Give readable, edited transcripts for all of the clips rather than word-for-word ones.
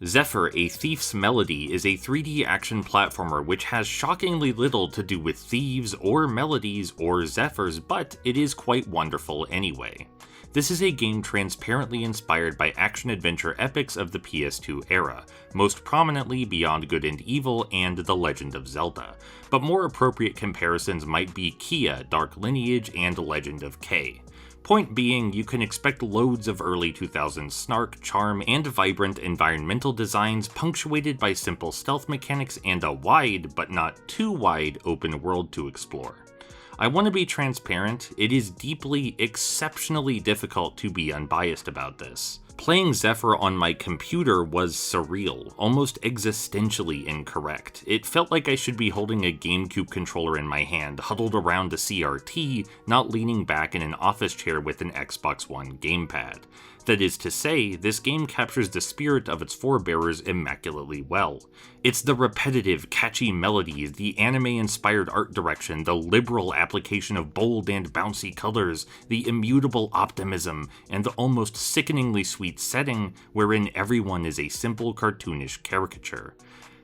Zephyr, A Thief's Melody is a 3D action platformer which has shockingly little to do with thieves or melodies or zephyrs, but it is quite wonderful anyway. This is a game transparently inspired by action-adventure epics of the PS2 era, most prominently Beyond Good and Evil and The Legend of Zelda, but more appropriate comparisons might be Kia, Dark Lineage, and Legend of Kay. Point being, you can expect loads of early 2000s snark, charm, and vibrant environmental designs punctuated by simple stealth mechanics and a wide, but not too wide, open world to explore. I want to be transparent, it is deeply, exceptionally difficult to be unbiased about this. Playing Zephyr on my computer was surreal, almost existentially incorrect. It felt like I should be holding a GameCube controller in my hand, huddled around a CRT, not leaning back in an office chair with an Xbox One gamepad. That is to say, this game captures the spirit of its forebearers immaculately well. It's the repetitive, catchy melodies, the anime-inspired art direction, the liberal application of bold and bouncy colors, the immutable optimism, and the almost sickeningly sweet setting wherein everyone is a simple cartoonish caricature.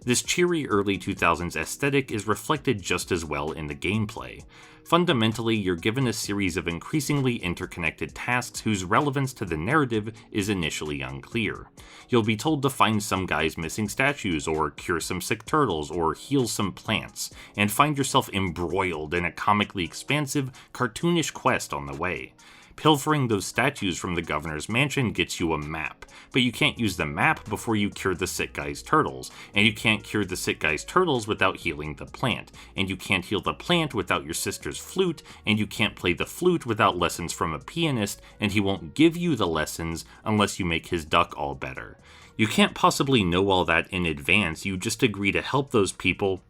This cheery early 2000s aesthetic is reflected just as well in the gameplay. Fundamentally, you're given a series of increasingly interconnected tasks whose relevance to the narrative is initially unclear. You'll be told to find some guy's missing statues, or cure some sick turtles, or heal some plants, and find yourself embroiled in a comically expansive, cartoonish quest on the way. Pilfering those statues from the governor's mansion gets you a map, but you can't use the map before you cure the sick guy's turtles, and you can't cure the sick guy's turtles without healing the plant, and you can't heal the plant without your sister's flute, and you can't play the flute without lessons from a pianist, and he won't give you the lessons unless you make his duck all better. You can't possibly know all that in advance, you just agree to help those people,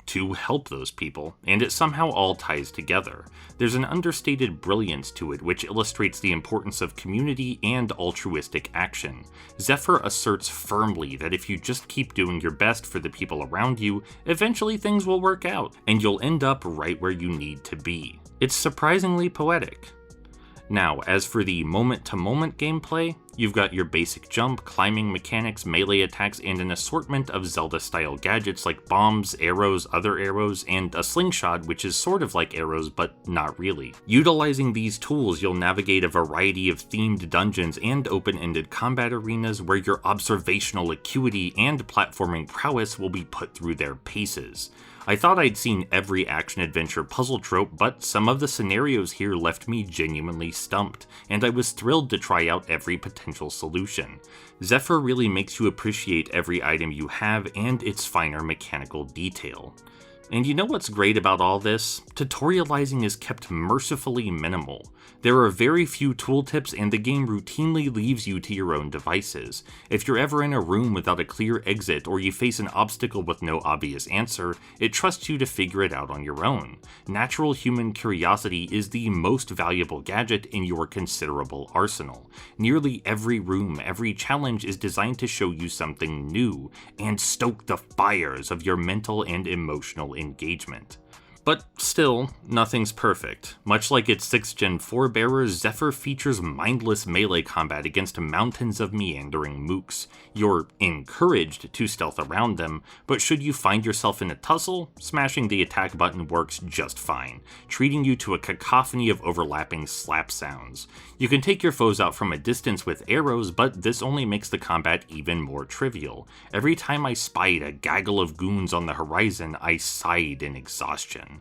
and it somehow all ties together. There's an understated brilliance to it which illustrates the importance of community and altruistic action. Zephyr asserts firmly that if you just keep doing your best for the people around you, eventually things will work out, and you'll end up right where you need to be. It's surprisingly poetic. Now, as for the moment-to-moment gameplay, you've got your basic jump, climbing mechanics, melee attacks, and an assortment of Zelda-style gadgets like bombs, arrows, other arrows, and a slingshot which is sort of like arrows but not really. Utilizing these tools, you'll navigate a variety of themed dungeons and open-ended combat arenas where your observational acuity and platforming prowess will be put through their paces. I thought I'd seen every action-adventure puzzle trope, but some of the scenarios here left me genuinely stumped, and I was thrilled to try out every potential solution. Zephyr really makes you appreciate every item you have and its finer mechanical detail. And you know what's great about all this? Tutorializing is kept mercifully minimal. There are very few tooltips and the game routinely leaves you to your own devices. If you're ever in a room without a clear exit or you face an obstacle with no obvious answer, it trusts you to figure it out on your own. Natural human curiosity is the most valuable gadget in your considerable arsenal. Nearly every room, every challenge is designed to show you something new and stoke the fires of your mental and emotional engagement. But still, nothing's perfect. Much like its 6th gen forebearers, Zephyr features mindless melee combat against mountains of meandering mooks. You're encouraged to stealth around them, but should you find yourself in a tussle, smashing the attack button works just fine, treating you to a cacophony of overlapping slap sounds. You can take your foes out from a distance with arrows, but this only makes the combat even more trivial. Every time I spied a gaggle of goons on the horizon, I sighed in exhaustion.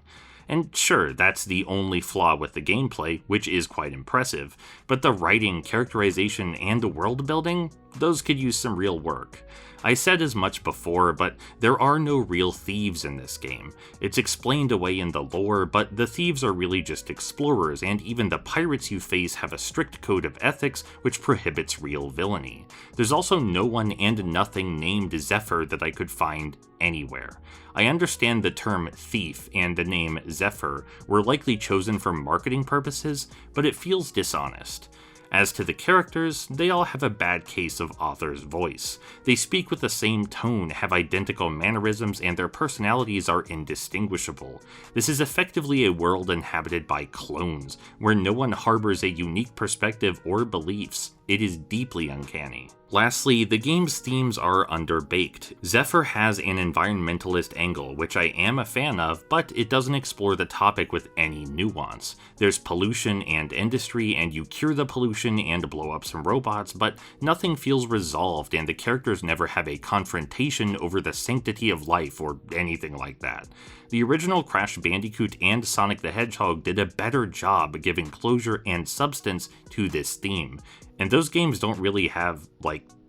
And sure, that's the only flaw with the gameplay, which is quite impressive, but the writing, characterization, and the world building, those could use some real work. I said as much before, but there are no real thieves in this game. It's explained away in the lore, but the thieves are really just explorers, and even the pirates you face have a strict code of ethics which prohibits real villainy. There's also no one and nothing named Zephyr that I could find anywhere. I understand the term thief and the name Zephyr were likely chosen for marketing purposes, but it feels dishonest. As to the characters, they all have a bad case of author's voice. They speak with the same tone, have identical mannerisms, and their personalities are indistinguishable. This is effectively a world inhabited by clones, where no one harbors a unique perspective or beliefs. It is deeply uncanny. Lastly, the game's themes are underbaked. Zephyr has an environmentalist angle, which I am a fan of, but it doesn't explore the topic with any nuance. There's pollution and industry, and you cure the pollution and blow up some robots, but nothing feels resolved, and the characters never have a confrontation over the sanctity of life or anything like that. The original Crash Bandicoot and Sonic the Hedgehog did a better job giving closure and substance to this theme, and those games don't really have,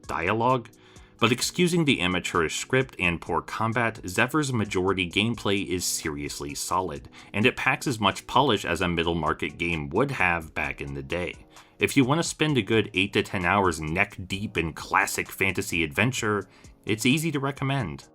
dialogue. But excusing the amateurish script and poor combat, Zephyr's majority gameplay is seriously solid, and it packs as much polish as a middle market game would have back in the day. If you want to spend a good 8 to 10 hours neck deep in classic fantasy adventure, it's easy to recommend.